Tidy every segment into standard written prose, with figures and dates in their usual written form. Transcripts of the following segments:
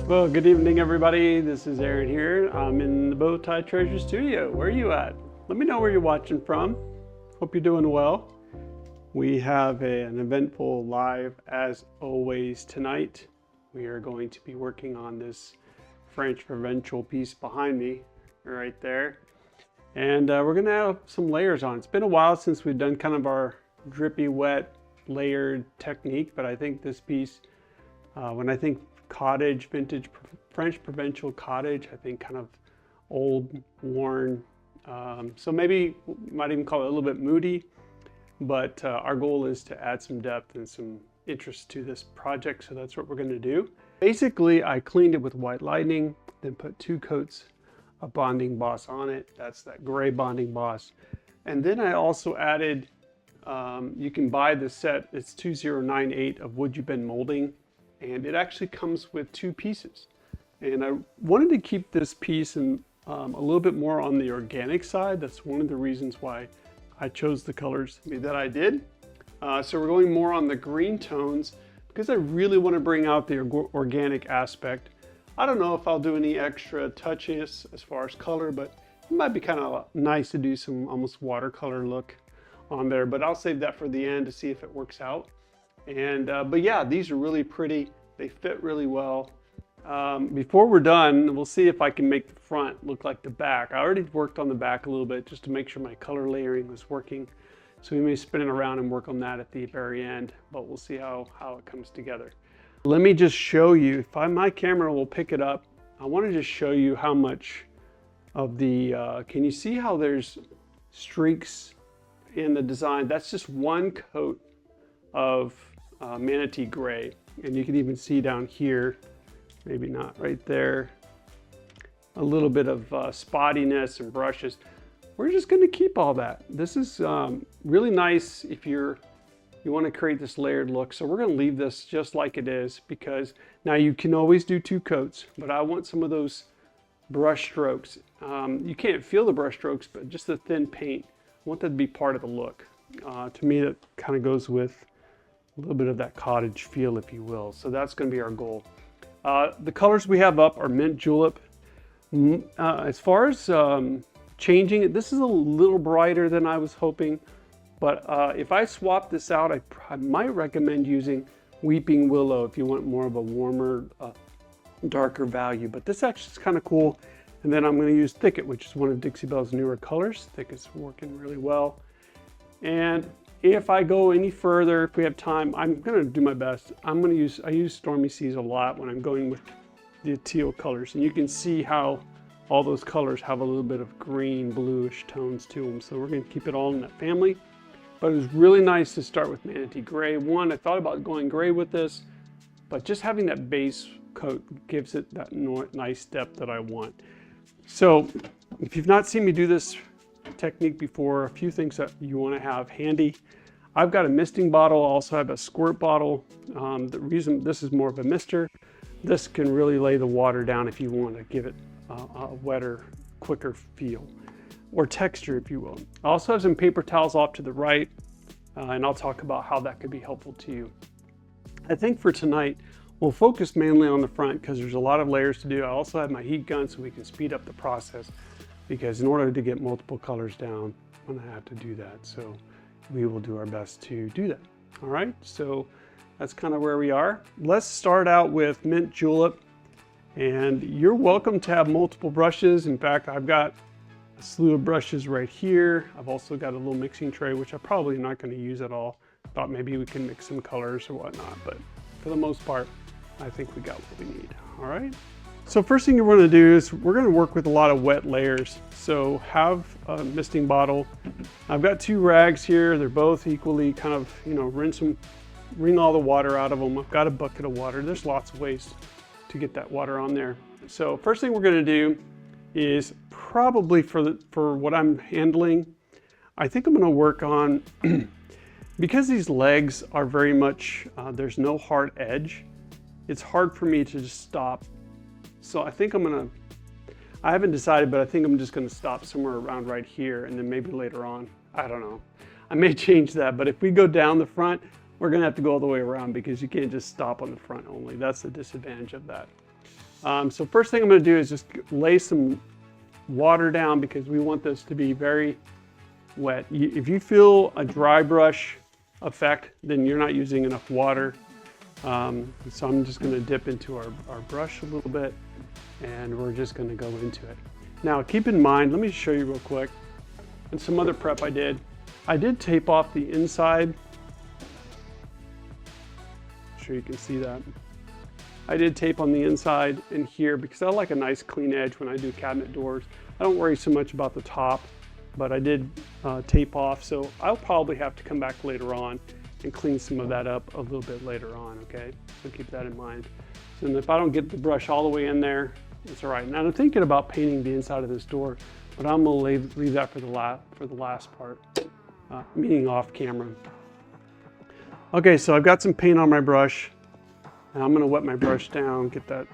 Well, good evening, everybody. This is Aaron here. I'm in the Bowtie Treasure Studio. Where are you at? Let me know where you're watching from. Hope you're doing well. We have an eventful live, as always, tonight. We are going to be working on this French provincial piece behind me, right there. And we're going to have some layers on. It's been a while since we've done kind of our drippy, wet, layered technique, but I think this piece, when I think cottage, vintage French provincial cottage, I think kind of old, worn, so maybe might even call it a little bit moody, but our goal is to add some depth and some interest to this project, so that's what we're going to do. Basically, I cleaned it with white lightning, then put 2 coats of Bonding B.O.S.S on it. That's that gray Bonding B.O.S.S. And then I also added, you can buy the set, it's 2098 of Wood-U-Bend Moulding. And it actually comes with 2 pieces. And I wanted to keep this piece in, a little bit more on the organic side. That's one of the reasons why I chose the colors that I did. So we're going more on the green tones because I really want to bring out the organic aspect. I don't know if I'll do any extra touches as far as color, but it might be kind of nice to do some almost watercolor look on there. But I'll save that for the end to see if it works out. And but yeah, these are really pretty. They fit really well. Before we're done, we'll see if I can make the front look like the back. I already worked on the back a little bit just to make sure my color layering was working. So we may spin it around and work on that at the very end, but we'll see how it comes together. Let me just show you, if my camera will pick it up, I want to just show you how much of the, can you see how there's streaks in the design? That's just 1 coat of Manatee Gray, and you can even see down here, maybe not right there, a little bit of spottiness and brushes. We're just going to keep all that. This is really nice if you want to create this layered look. So we're going to leave this just like it is, because now you can always do 2 coats, but I want some of those brush strokes. You can't feel the brush strokes, but just the thin paint, I want that to be part of the look. To me, that kind of goes with a little bit of that cottage feel, if you will. So that's going to be our goal. The colors we have up are Mint Julep. As far as changing it, this is a little brighter than I was hoping. But if I swap this out, I might recommend using Weeping Willow if you want more of a warmer, darker value. But this actually is kind of cool. And then I'm going to use Thicket, which is one of Dixie Belle's newer colors. Thicket's working really well. And if I go any further, if we have time, I'm going to do my best. I use Stormy Seas a lot when I'm going with the teal colors. And you can see how all those colors have a little bit of green, bluish tones to them. So we're going to keep it all in that family. But it was really nice to start with Manatee Gray. One, I thought about going gray with this, but just having that base coat gives it that nice depth that I want. So if you've not seen me do this technique before, a few things that you want to have handy. I've got a misting bottle, I also have a squirt bottle. The reason this is more of a mister, this can really lay the water down if you want to give it a wetter, quicker feel, or texture, if you will. I also have some paper towels off to the right, and I'll talk about how that could be helpful to you. I think for tonight, we'll focus mainly on the front because there's a lot of layers to do. I also have my heat gun so we can speed up the process, because in order to get multiple colors down, I'm gonna have to do that. So we will do our best to do that. All right, so that's kind of where we are. Let's start out with Mint Julep, and you're welcome to have multiple brushes. In fact, I've got a slew of brushes right here. I've also got a little mixing tray, which I'm probably not gonna use at all. Thought maybe we can mix some colors or whatnot, but for the most part, I think we got what we need, all right? So first thing you're going to do is we're going to work with a lot of wet layers. So have a misting bottle. I've got 2 rags here. They're both equally kind of, wring all the water out of them. I've got a bucket of water. There's lots of ways to get that water on there. So first thing we're going to do is probably for what I'm handling, I think I'm going to work on, because these legs are very much, there's no hard edge. It's hard for me to just stop. So I think I haven't decided, but I think I'm just gonna stop somewhere around right here, and then maybe later on, I don't know. I may change that, but if we go down the front, we're gonna have to go all the way around because you can't just stop on the front only. That's the disadvantage of that. So first thing I'm going to do is just lay some water down because we want this to be very wet. If you feel a dry brush effect, then you're not using enough water. So I'm just going to dip into our brush a little bit, and we're just going to go into it. Now keep in mind, let me show you real quick, and some other prep I did tape off the inside. I'm sure you can see that. I did tape on the inside and here because I like a nice clean edge when I do cabinet doors. I don't worry so much about the top, but I did tape off, so I'll probably have to come back later on and clean some of that up a little bit later on, okay? So keep that in mind. And if I don't get the brush all the way in there, it's all right. Now I'm thinking about painting the inside of this door, but I'm gonna leave that for the last part, meaning off camera. Okay, so I've got some paint on my brush. And I'm gonna wet my brush down, get that.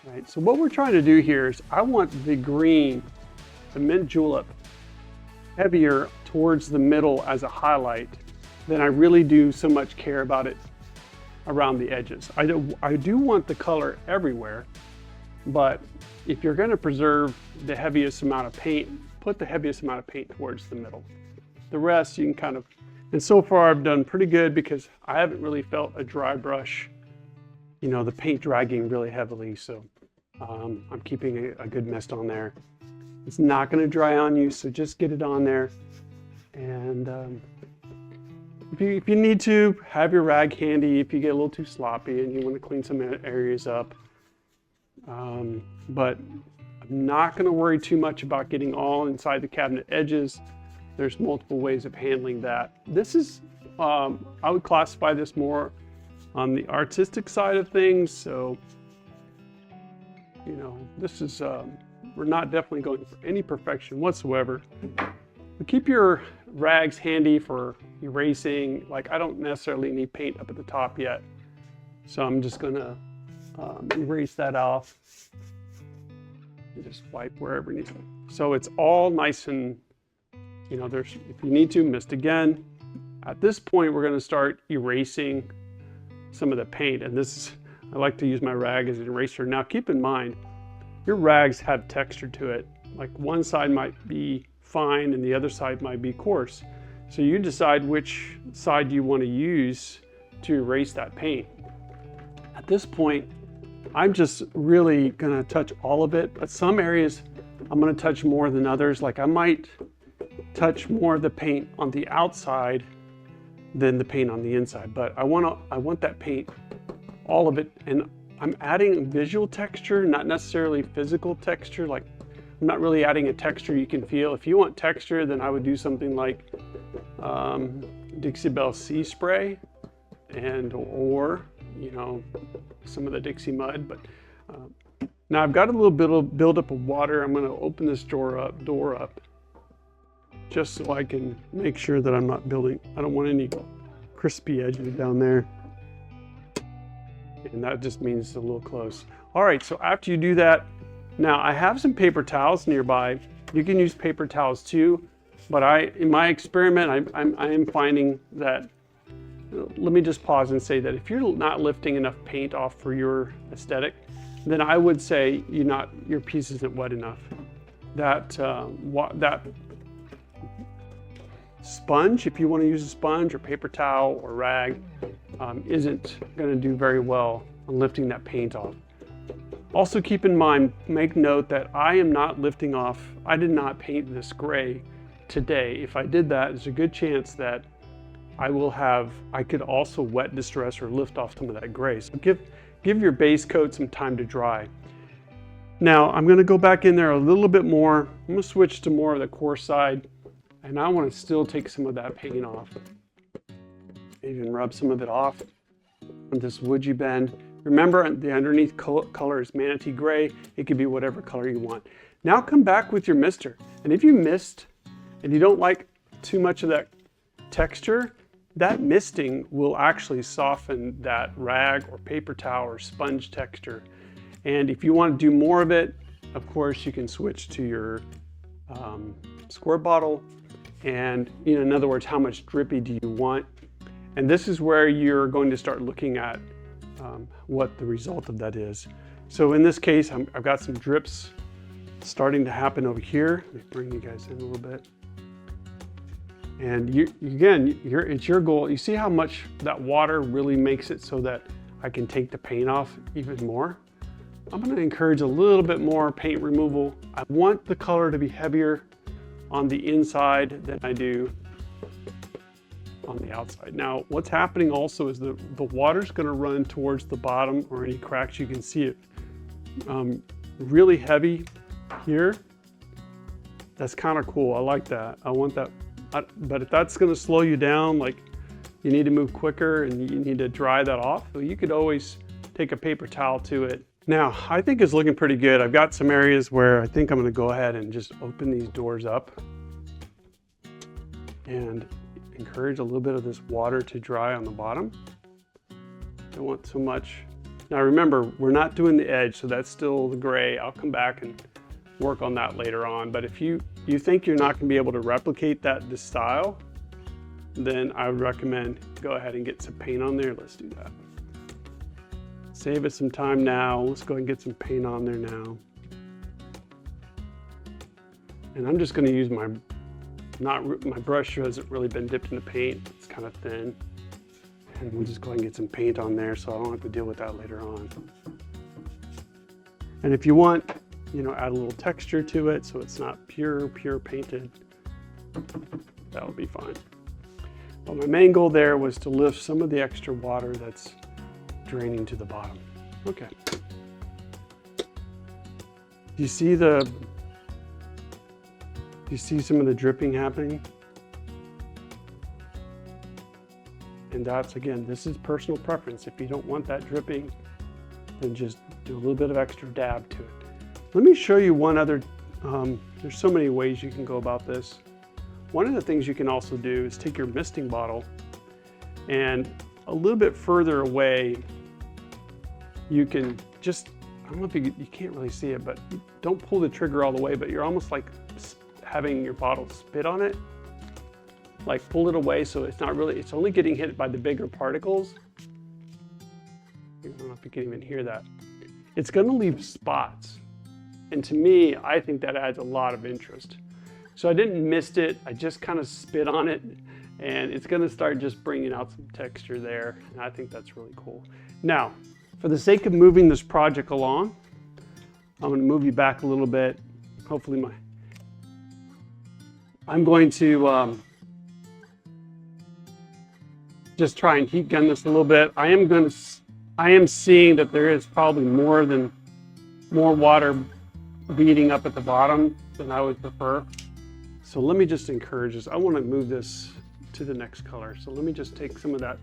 Right, so what we're trying to do here is I want the green, the mint julep, heavier towards the middle as a highlight than I really do so much care about it around the edges. I do want the color everywhere, but if you're gonna preserve the heaviest amount of paint, put the heaviest amount of paint towards the middle. The rest you can kind of, and so far I've done pretty good because I haven't really felt a dry brush, you know, the paint dragging really heavily. So I'm keeping a good mist on there. It's not going to dry on you, so just get it on there. And if you need to, have your rag handy if you get a little too sloppy and you want to clean some areas up. But I'm not going to worry too much about getting all inside the cabinet edges. There's multiple ways of handling that. This is, I would classify this more on the artistic side of things. So, you know, this is, we're not definitely going for any perfection whatsoever. But keep your rags handy for erasing. Like I don't necessarily need paint up at the top yet. So I'm just gonna erase that off. And just wipe wherever needs. So it's all nice and, you know, if you need to, mist again. At this point, we're going to start erasing some of the paint. And this is, I like to use my rag as an eraser. Now, keep in mind, your rags have texture to it. Like one side might be fine and the other side might be coarse. So you decide which side you want to use to erase that paint. At this point, I'm just really going to touch all of it. But some areas I'm going to touch more than others. Like I might touch more of the paint on the outside than the paint on the inside, but I want that paint, all of it, and I'm adding visual texture, not necessarily physical texture. Like I'm not really adding a texture you can feel. If you want texture, then I would do something like Dixie Belle Sea Spray, or you know, some of the Dixie mud. But now I've got a little bit of buildup of water. I'm going to open this door up. Just so I can make sure that I'm not building, I don't want any crispy edges down there. And that just means it's a little close. All right, so after you do that, now I have some paper towels nearby. You can use paper towels too, but in my experiment, I am finding that, let me just pause and say that if you're not lifting enough paint off for your aesthetic, then I would say your piece isn't wet enough. That sponge, if you want to use a sponge or paper towel or rag, isn't going to do very well on lifting that paint off. Also keep in mind, make note that I am not lifting off, I did not paint this gray today. If I did that, there's a good chance that I could also wet distress or lift off some of that gray. So give your base coat some time to dry. Now I'm going to go back in there a little bit more. I'm going to switch to more of the coarse side. And I want to still take some of that paint off. Even rub some of it off on this Wood-U-Bend. Remember, the underneath color is Manatee Gray. It could be whatever color you want. Now come back with your mister. And if you mist and you don't like too much of that texture, that misting will actually soften that rag or paper towel or sponge texture. And if you want to do more of it, of course, you can switch to your squirt bottle. And in other words, how much drippy do you want? And this is where you're going to start looking at what the result of that is. So in this case, I've got some drips starting to happen over here. Let me bring you guys in a little bit. And it's your goal. You see how much that water really makes it so that I can take the paint off even more? I'm going to encourage a little bit more paint removal. I want the color to be heavier on the inside than I do on the outside. Now, what's happening also is the water's going to run towards the bottom or any cracks. You can see it really heavy here. That's kind of cool. I like that. I want that. But if that's going to slow you down, like you need to move quicker and you need to dry that off, well, you could always take a paper towel to it. Now, I think it's looking pretty good. I've got some areas where I think I'm going to go ahead and just open these doors up and encourage a little bit of this water to dry on the bottom. Don't want so much. Now remember, we're not doing the edge, so that's still the gray. I'll come back and work on that later on. But if you think you're not going to be able to replicate this style, then I would recommend go ahead and get some paint on there. Let's do that. Save us some time now. Let's go ahead and get some paint on there now. And I'm just going to use my brush hasn't really been dipped in the paint. It's kind of thin. And we'll just go ahead and get some paint on there so I don't have to deal with that later on. And if you want, add a little texture to it so it's not pure painted, that would be fine. But my main goal there was to lift some of the extra water that's draining to the bottom. Okay. Do you see some of the dripping happening? And that's, again, this is personal preference. If you don't want that dripping, then just do a little bit of extra dab to it. Let me show you one other, there's so many ways you can go about this. One of the things you can also do is take your misting bottle and a little bit further away, you can just, I don't know if you can't really see it, but don't pull the trigger all the way, but you're almost like having your bottle spit on it. Like pull it away so it's not really, it's only getting hit by the bigger particles. I don't know if you can even hear that. It's going to leave spots. And to me, I think that adds a lot of interest. So I didn't mist it, I just kind of spit on it, and it's going to start just bringing out some texture there. And I think that's really cool. Now, for the sake of moving this project along, I'm going to move you back a little bit. Hopefully I'm going to just try and heat gun this a little bit. I am seeing that there is probably more water beading up at the bottom than I would prefer. So let me just encourage this. I want to move this to the next color. So let me just take some of that.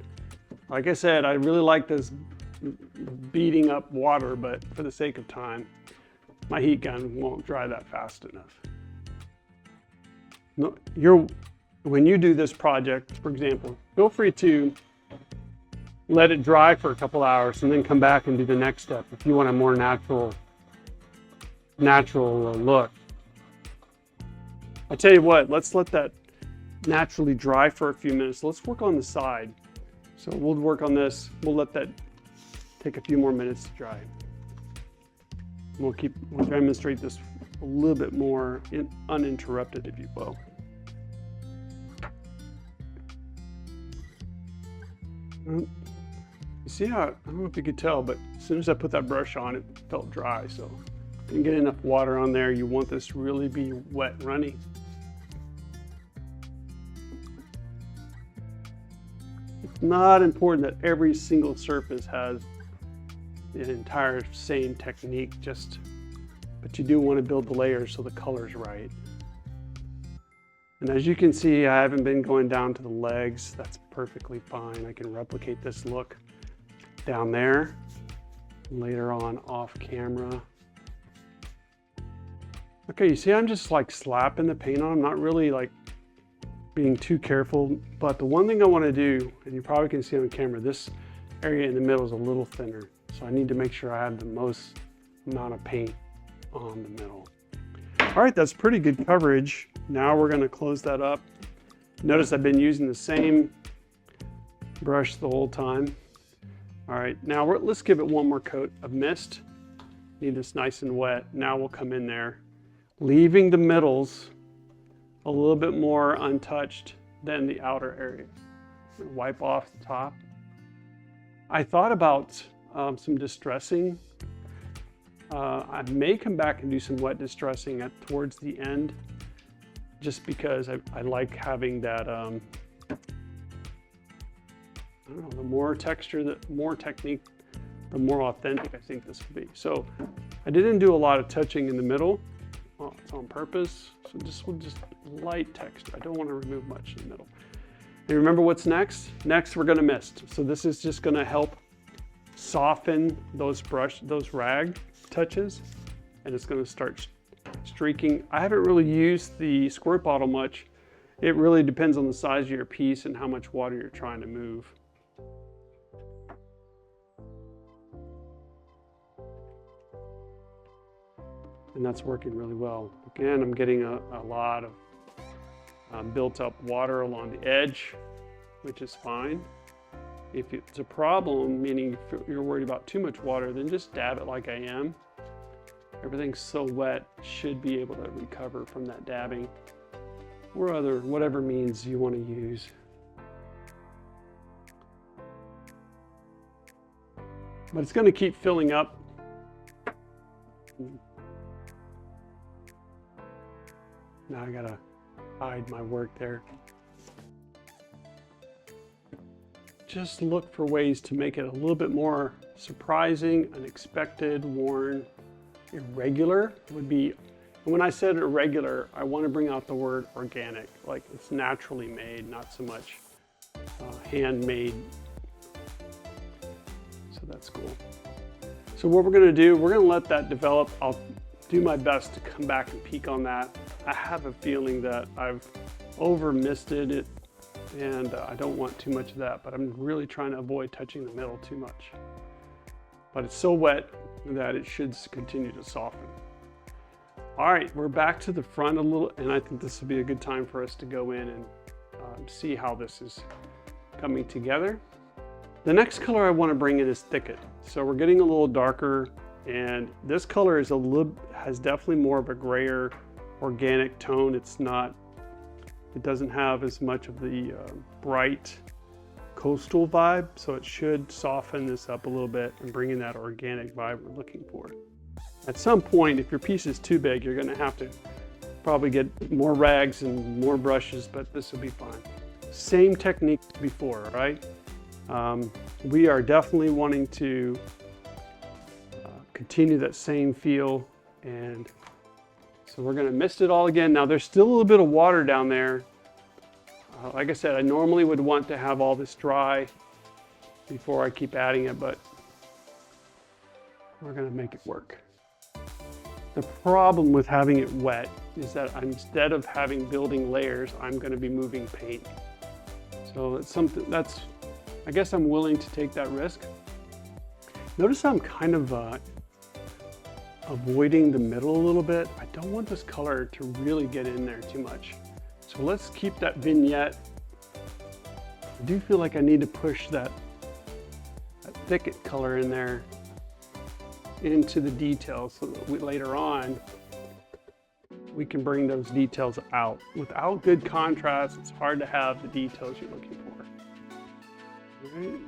Like I said, I really like this beating up water, but for the sake of time, my heat gun won't dry that fast enough. No, when you do this project, for example, feel free to let it dry for a couple hours and then come back and do the next step if you want a more natural look. I tell you what, let's let that naturally dry for a few minutes. Let's work on the side. So we'll work on this. We'll let that take a few more minutes to dry. We'll demonstrate this a little bit more uninterrupted, if you will. You see how, I don't know if you could tell, but as soon as I put that brush on, it felt dry. So didn't get enough water on there. You want this to really be wet and runny. It's not important that every single surface has an entire same technique, but you do want to build the layers so the color's right. And as you can see, I haven't been going down to the legs. That's perfectly fine. I can replicate this look down there later on off camera. Okay, you see I'm just like slapping the paint on. I'm not really like being too careful, but the one thing I want to do, and you probably can see on camera, this area in the middle is a little thinner. So I need to make sure I have the most amount of paint on the middle. All right, that's pretty good coverage. Now we're going to close that up. Notice I've been using the same brush the whole time. All right, now let's give it one more coat of mist. Need this nice and wet. Now we'll come in there, leaving the middles a little bit more untouched than the outer area. Wipe off the top. I thought about some distressing. I may come back and do some wet distressing towards the end, just because I like having that, I don't know, the more texture, the more technique, the more authentic I think this will be. So I didn't do a lot of touching in the middle. Well, it's on purpose. So we'll just light texture. I don't want to remove much in the middle. And remember what's next? Next, we're going to mist. So this is just going to help soften those rag touches, and it's going to start streaking. I haven't really used the squirt bottle much. It really depends on the size of your piece and how much water you're trying to move. And that's working really well. Again, I'm getting a lot of built up water along the edge, which is fine. If it's a problem, meaning if you're worried about too much water, then just dab it like I am. Everything's so wet, should be able to recover from that dabbing, or whatever means you want to use. But it's going to keep filling up. Now I gotta hide my work there. Just look for ways to make it a little bit more surprising, unexpected, worn. Irregular would be, and when I said irregular, I want to bring out the word organic, like it's naturally made, not so much handmade. So that's cool. So what we're going to do, we're going to let that develop. I'll do my best to come back and peek on that. I have a feeling that I've over misted it, and I don't want too much of that, but I'm really trying to avoid touching the middle too much. But it's so wet that it should continue to soften. All right, we're back to the front a little, and I think this will be a good time for us to go in and see how this is coming together. The next color I want to bring in is Thicket. So we're getting a little darker, and this color is has definitely more of a grayer, organic tone. It doesn't have as much of the bright coastal vibe, so it should soften this up a little bit and bring in that organic vibe we're looking for. At some point, if your piece is too big, you're going to have to probably get more rags and more brushes, but this will be fine. Same technique as before, right? We are definitely wanting to continue that same feel, and so we're going to mist it all again. Now there's still a little bit of water down there. Like I said, I normally would want to have all this dry before I keep adding it, but we're going to make it work. The problem with having it wet is that instead of building layers, I'm going to be moving paint. So it's something I guess I'm willing to take that risk. Notice I'm kind of avoiding the middle a little bit. I don't want this color to really get in there too much. So let's keep that vignette. I do feel like I need to push that Thicket color in there into the details so that later on we can bring those details out. Without good contrast, it's hard to have the details you're looking for. All right.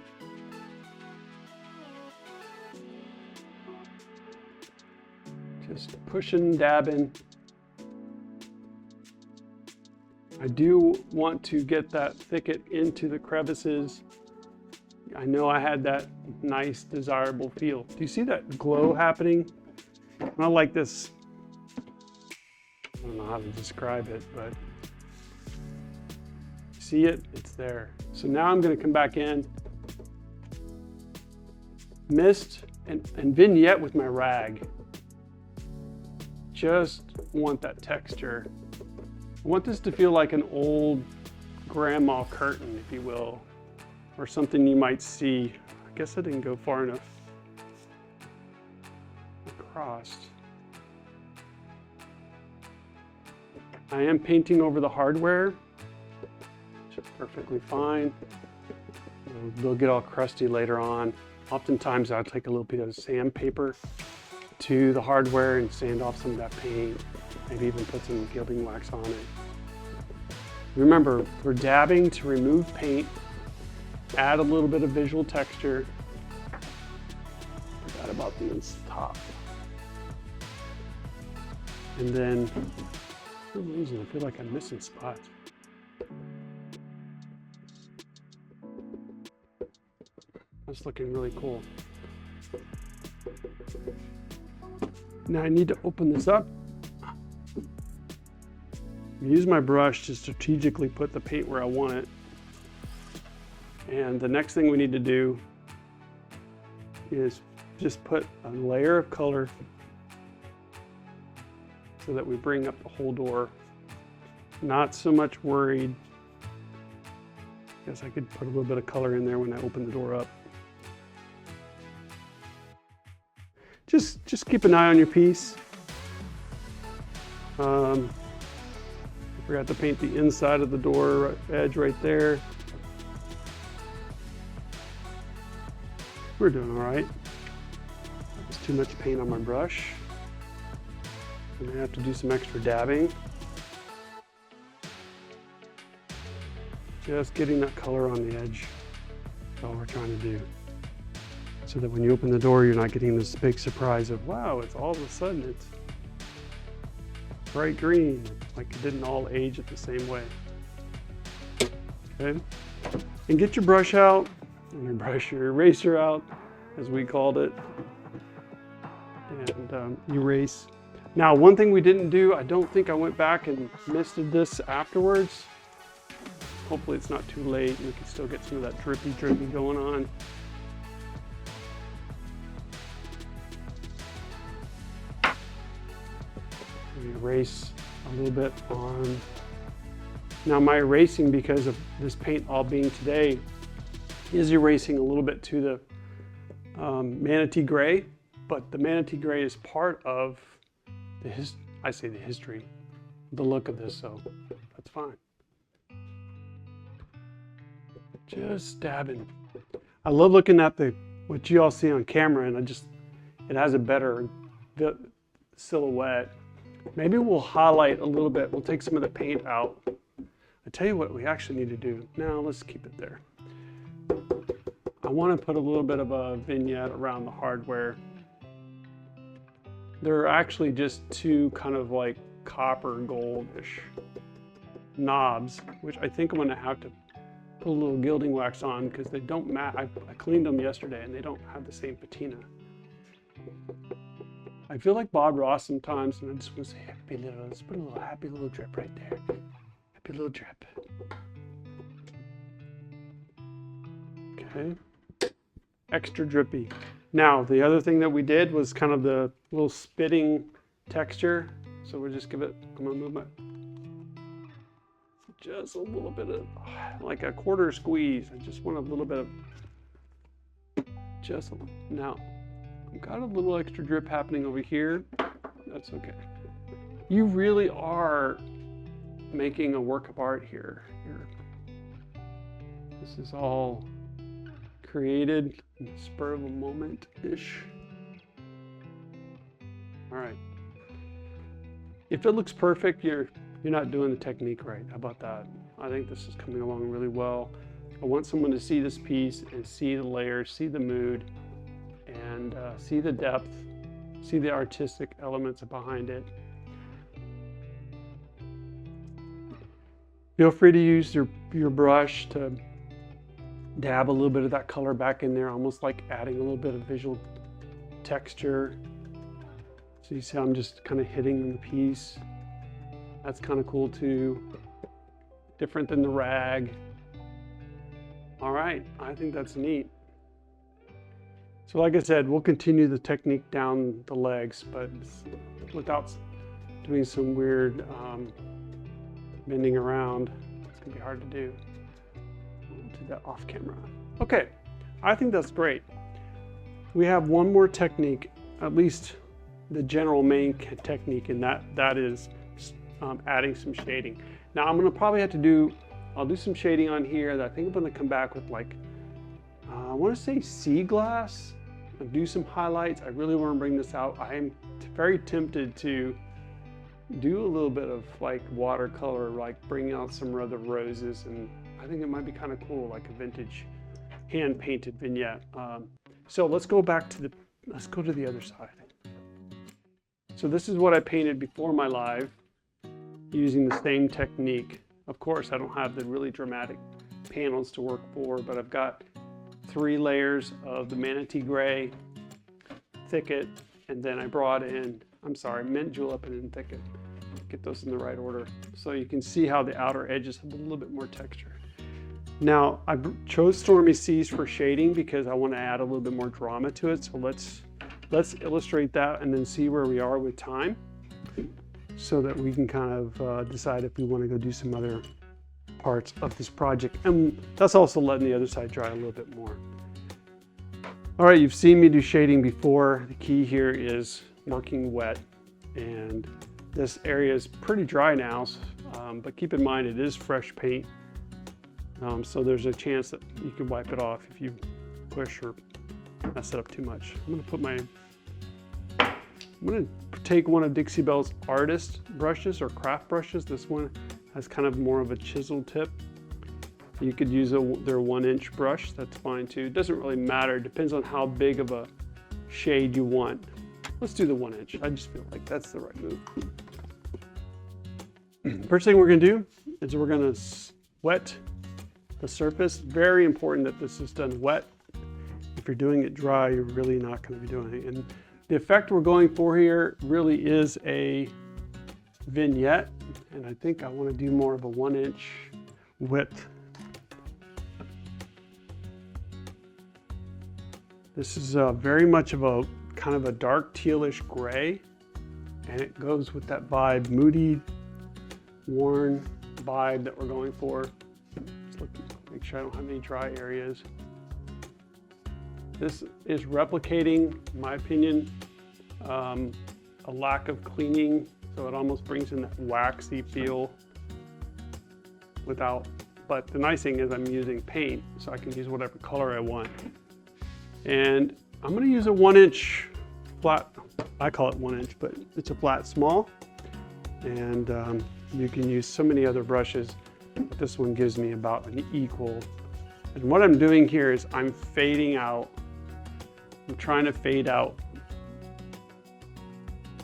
Just pushing, dabbing. I do want to get that Thicket into the crevices. I know I had that nice, desirable feel. Do you see that glow happening? Not like this, I don't know how to describe it, but see it? It's there. So now I'm going to come back in, mist, and vignette with my rag. Just want that texture. I want this to feel like an old grandma curtain, if you will, or something you might see. I guess I didn't go far enough across. I am painting over the hardware, which is perfectly fine. They'll get all crusty later on. Oftentimes I'll take a little bit of sandpaper to the hardware and sand off some of that paint, maybe even put some gilding wax on it. Remember, we're dabbing to remove paint, add a little bit of visual texture. Forgot about the top. And then, for some reason, I feel like I'm missing spots. That's looking really cool. Now I need to open this up. Use my brush to strategically put the paint where I want it. And the next thing we need to do is just put a layer of color so that we bring up the whole door. Not so much worried. Guess I could put a little bit of color in there when I open the door up. Just keep an eye on your piece. I forgot to paint the inside of the door edge right there. We're doing all right. There's too much paint on my brush. I'm gonna have to do some extra dabbing. Just getting that color on the edge. That's all we're trying to do. So that when you open the door, you're not getting this big surprise of, wow, it's all of a sudden it's bright green, like it didn't all age at the same way. Okay, and get your brush out, and your eraser out, as we called it, and erase. Now, one thing we didn't do, I don't think I went back and misted this afterwards. Hopefully it's not too late, and we can still get some of that drippy going on. Erase a little bit on. Now my erasing, because of this paint all being today, is erasing a little bit to the Manatee Gray, but the Manatee Gray is part of the history, the look of this, so that's fine. Just dabbing. I love looking at what you all see on camera, and it has a better silhouette. Maybe we'll highlight a little bit. We'll take some of the paint out. I tell you what we actually need to do. Now let's keep it there. I want to put a little bit of a vignette around the hardware. They're actually just two kind of like copper goldish knobs, which I think I'm going to have to put a little gilding wax on because they don't match. I cleaned them yesterday and they don't have the same patina. I feel like Bob Ross sometimes, and I just want to say let's put a little happy little drip right there. Happy little drip. Okay. Extra drippy. Now, the other thing that we did was kind of the little spitting texture. So we'll just give it, I'm gonna move just a little bit of, like a quarter squeeze. I just want a little bit of, now, I've got a little extra drip happening over here. That's okay. You really are making a work of art here. This is all created in the spur of a moment-ish. All right. If it looks perfect, you're not doing the technique right. How about that? I think this is coming along really well. I want someone to see this piece and see the layers, see the mood, and see the depth, see the artistic elements behind it. Feel free to use your brush to dab a little bit of that color back in there, almost like adding a little bit of visual texture. So you see I'm just kind of hitting the piece. That's kind of cool too. Different than the rag. All right, I think that's neat. So like I said, we'll continue the technique down the legs, but without doing some weird bending around. It's gonna be hard to do. We'll do that off camera. Okay, I think that's great. We have one more technique, at least the general main technique, and that is adding some shading. Now I'm gonna probably have to I'll do some shading on here. I think I'm gonna come back with like I want to say sea glass, and do some highlights. I really want to bring this out. I am very tempted to do a little bit of like watercolor, like bring out some of the roses, and I think it might be kind of cool, like a vintage hand-painted vignette. So let's go to the other side. So this is what I painted before my live, using the same technique. Of course, I don't have the really dramatic panels to work for, but I've got 3 layers of the Manatee Gray, Thicket, and then I brought in, mint julep and then Thicket. Get those in the right order so you can see how the outer edges have a little bit more texture. Now, I chose Stormy Seas for shading because I want to add a little bit more drama to it. So let's illustrate that and then see where we are with time so that we can kind of decide if we want to go do some other parts of this project. And that's also letting the other side dry a little bit more. All right, you've seen me do shading before. The key here is working wet, and this area is pretty dry now, but keep in mind it is fresh paint. So there's a chance that you can wipe it off if you push or mess it up too much. I'm gonna take one of Dixie Belle's artist brushes or craft brushes. This one has kind of more of a chisel tip. You could use their 1-inch brush, that's fine too. It doesn't really matter, it depends on how big of a shade you want. Let's do the 1-inch. I just feel like that's the right move. First thing we're gonna do is we're gonna wet the surface. Very important that this is done wet. If you're doing it dry, you're really not gonna be doing it. And the effect we're going for here really is a vignette, and I think I want to do more of a 1-inch width. This is very much of a kind of a dark tealish gray, and it goes with that vibe, moody, worn vibe that we're going for. Just make sure I don't have any dry areas. This is replicating, in my opinion, a lack of cleaning, so it almost brings in that waxy feel but the nice thing is I'm using paint, so I can use whatever color I want. And I'm gonna use a 1-inch flat, I call it 1-inch, but it's a flat small. And you can use so many other brushes, but this one gives me about an equal. And what I'm doing here is I'm fading out. I'm trying to fade out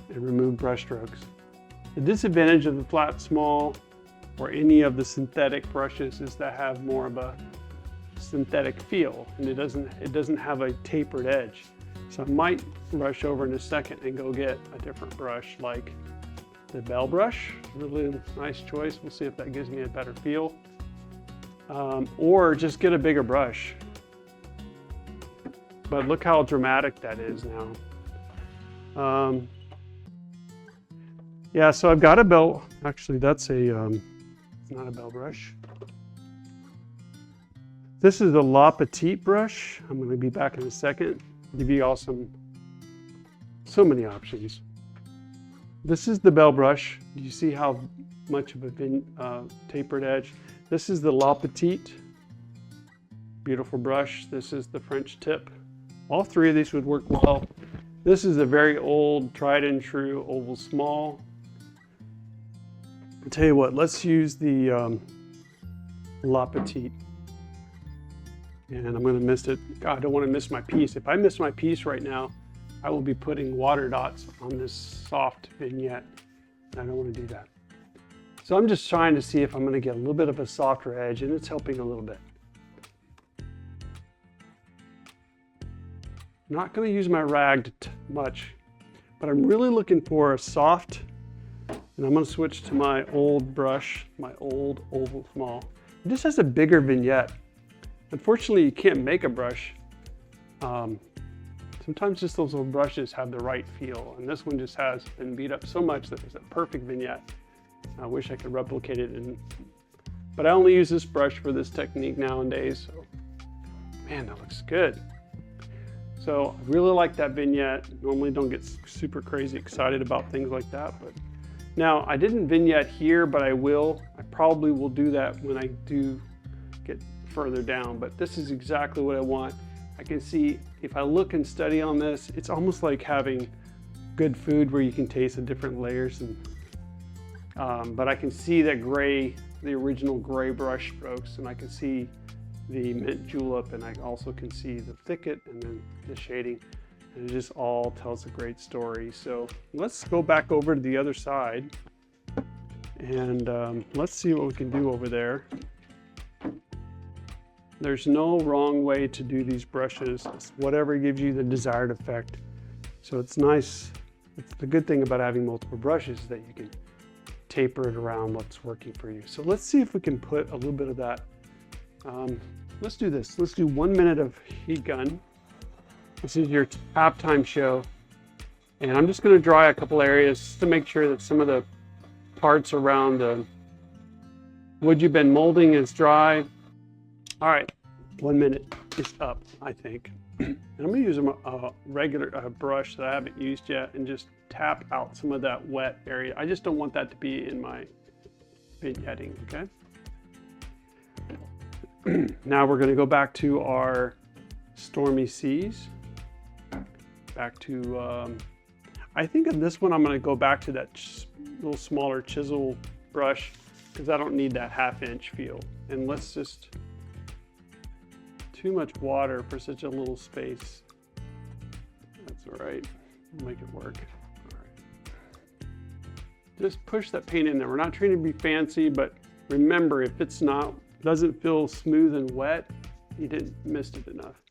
and remove brush strokes. The disadvantage of the flat small or any of the synthetic brushes is to have more of a synthetic feel, and it doesn't have a tapered edge. So I might rush over in a second and go get a different brush, like the Belle brush. Really nice choice. We'll see if that gives me a better feel. Or just get a bigger brush. But look how dramatic that is now. Yeah, so I've got a Belle. Actually, that's not a Belle brush. This is the La Petite brush. I'm going to be back in a second. Give you all so many options. This is the Belle brush. Do you see how much of a tapered edge? This is the La Petite. Beautiful brush. This is the French tip. All 3 of these would work well. This is a very old, tried and true oval small. I'll tell you what, let's use the La Petite. And I'm gonna miss it. God, I don't wanna miss my piece. If I miss my piece right now, I will be putting water dots on this soft vignette. And I don't wanna do that. So I'm just trying to see if I'm gonna get a little bit of a softer edge, and it's helping a little bit. I'm not gonna use my rag much, but I'm really looking for a soft, and I'm gonna switch to my old brush, my old oval small. It just has a bigger vignette. Unfortunately, you can't make a brush. Sometimes just those little brushes have the right feel, and this one just has been beat up so much that it's a perfect vignette. I wish I could replicate it, but I only use this brush for this technique nowadays. So, man, that looks good. So I really like that vignette. Normally don't get super crazy excited about things like that, but now I didn't vignette here, but I will. I probably will do that when I do get further down, but this is exactly what I want. I can see if I look and study on this, it's almost like having good food where you can taste the different layers. And but I can see that gray, the original gray brush strokes, and I can see the mint julep, and I also can see the thicket and then the shading, and it just all tells a great story. So let's go back over to the other side, and let's see what we can do over there. There's no wrong way to do these brushes. It's whatever gives you the desired effect. So it's nice. It's the good thing about having multiple brushes is that you can taper it around what's working for you. So let's see if we can put a little bit of that. Let's do this. Let's do 1 minute of heat gun. This is your tap time show. And I'm just going to dry a couple areas to make sure that some of the parts around the Wood-U-Bend molding is dry. All right, 1 minute is up, I think. And I'm gonna use a regular brush that I haven't used yet and just tap out some of that wet area. I just don't want that to be in my vignetting, okay? Now we're gonna go back to our Stormy Seas. Back to, I think in this one I'm gonna go back to that little smaller chisel brush because I don't need that 1/2 inch feel. And let's just, too much water for such a little space. That's all right, we'll make it work. All right. Just push that paint in there. We're not trying to be fancy, but remember, if it's doesn't feel smooth and wet, you didn't mist it enough.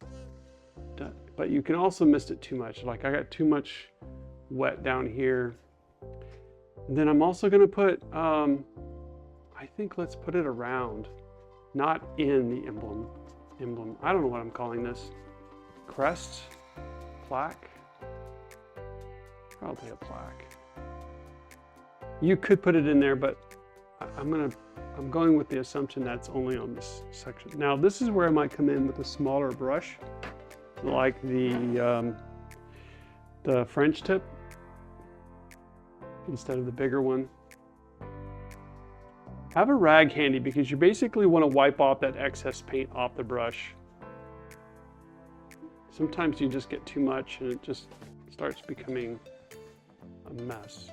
But you can also mist it too much. Like I got too much wet down here. And then I'm also gonna put, I think let's put it around, not in the emblem. I don't know what I'm calling this. Crest? Plaque? Probably a plaque. You could put it in there, but I'm going with the assumption that's only on this section. Now this is where I might come in with a smaller brush, like the French tip, instead of the bigger one. Have a rag handy because you basically want to wipe off that excess paint off the brush. Sometimes you just get too much and it just starts becoming a mess.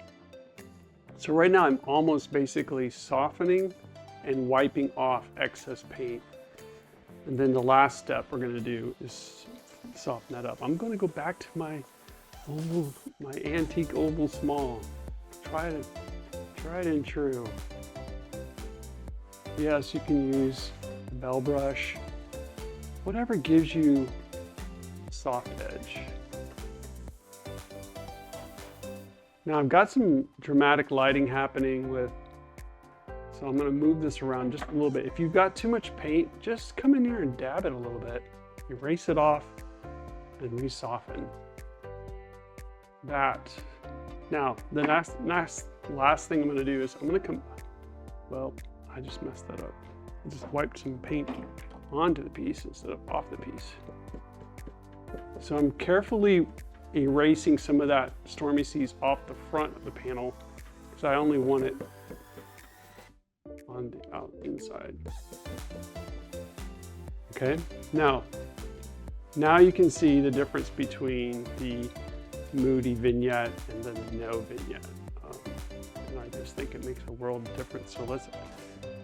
So right now I'm almost basically softening and wiping off excess paint. And then the last step we're going to do is soften that up. I'm going to go back to my antique oval small. Tried and true. Yes, you can use a Belle brush, whatever gives you a soft edge. Now I've got some dramatic lighting happening so I'm gonna move this around just a little bit. If you've got too much paint, just come in here and dab it a little bit. Erase it off and re-soften. That. Now, the last thing I'm gonna do is I just messed that up. I just wiped some paint onto the piece instead of off the piece. So I'm carefully erasing some of that Stormy Seas off the front of the panel because I only want it on the inside. Okay, now you can see the difference between the moody vignette and the no vignette. And I just think it makes a world of difference. So let's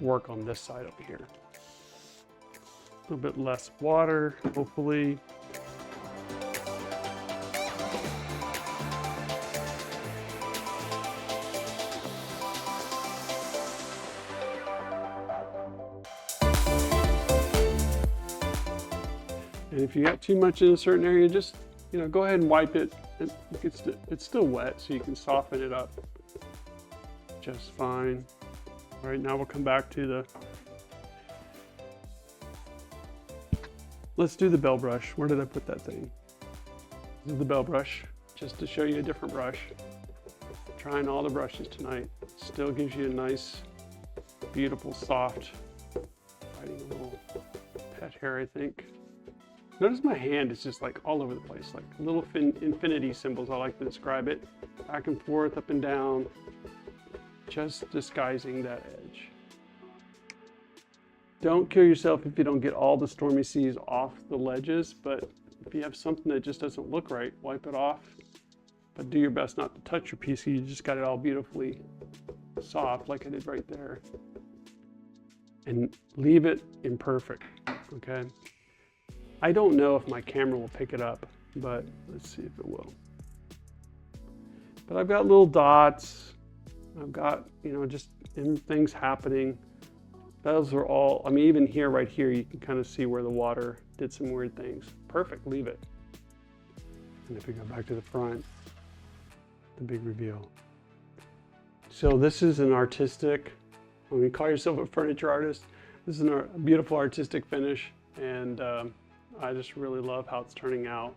work on this side over here. A little bit less water, hopefully. And if you got too much in a certain area, just go ahead and wipe it. It's still wet, so you can soften it up just fine. All right, now we'll come back to let's do the Belle brush. Where did I put that thing? This is the Belle brush, just to show you a different brush. Trying all the brushes tonight. Still gives you a nice, beautiful, soft, hiding a little pet hair, I think. Notice my hand is just like all over the place, like little infinity symbols, I like to describe it. Back and forth, up and down, just disguising that edge. Don't kill yourself if you don't get all the Stormy Seas off the ledges, but if you have something that just doesn't look right, wipe it off. But do your best not to touch your piece. You just got it all beautifully soft like I did right there. And leave it imperfect, okay? I don't know if my camera will pick it up, but let's see if it will. But I've got little dots. I've got, you know, just things happening. Those are all, I mean, even here, right here, you can kind of see where the water did some weird things. Perfect, leave it. And if we go back to the front, the big reveal. So this is an artistic, when you call yourself a furniture artist, this is a beautiful artistic finish, and I just really love how it's turning out.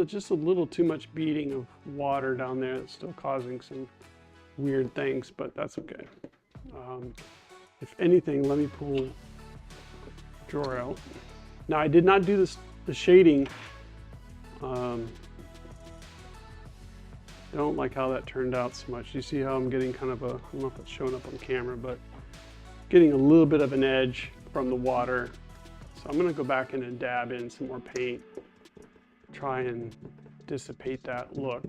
Just a little too much beading of water down there that's still causing some weird things, but that's okay. If anything, let me pull the drawer out. Now I did not do this, the shading. I don't like how that turned out so much. You see how I'm getting kind of a, I don't know if it's showing up on camera, but getting a little bit of an edge from the water. So I'm gonna go back in and dab in some more paint, try and dissipate that look.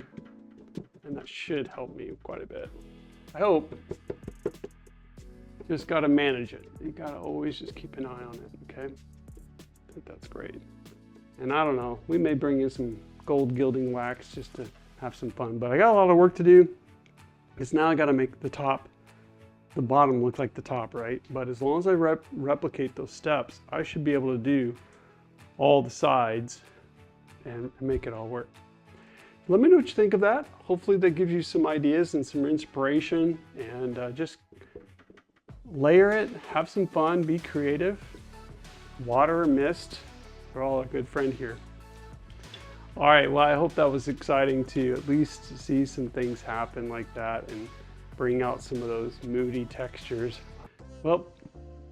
And that should help me quite a bit. I hope. Just gotta manage it. You gotta always just keep an eye on it, okay? I think that's great. And I don't know, we may bring in some gold gilding wax just to have some fun, but I got a lot of work to do because now I gotta make the top, the bottom look like the top, right? But as long as I replicate those steps, I should be able to do all the sides and make it all work. Let me know what you think of that. Hopefully that gives you some ideas and some inspiration, and just layer it, have some fun, be creative. Water, mist, they're all a good friend here. All right, well, I hope that was exciting to at least see some things happen like that and bring out some of those moody textures. Well,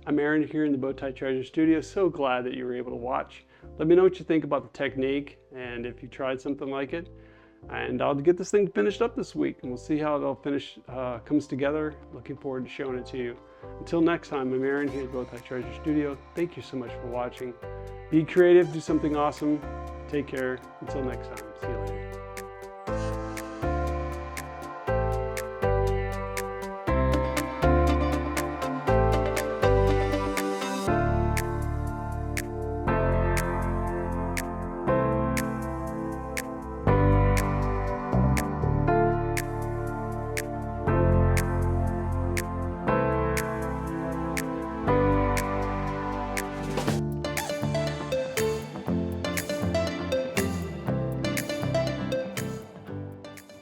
I'm Aaron here in the Bowtie Treasure Studio. So glad that you were able to watch. Let me know what you think about the technique and if you tried something like it. And I'll get this thing finished up this week, and we'll see how it all comes together. Looking forward to showing it to you. Until next time, I'm Aaron here at Bowtie Treasure Studio. Thank you so much for watching. Be creative, do something awesome. Take care. Until next time, see you later.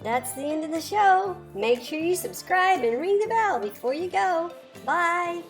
That's the end of the show. Make sure you subscribe and ring the bell before you go. Bye.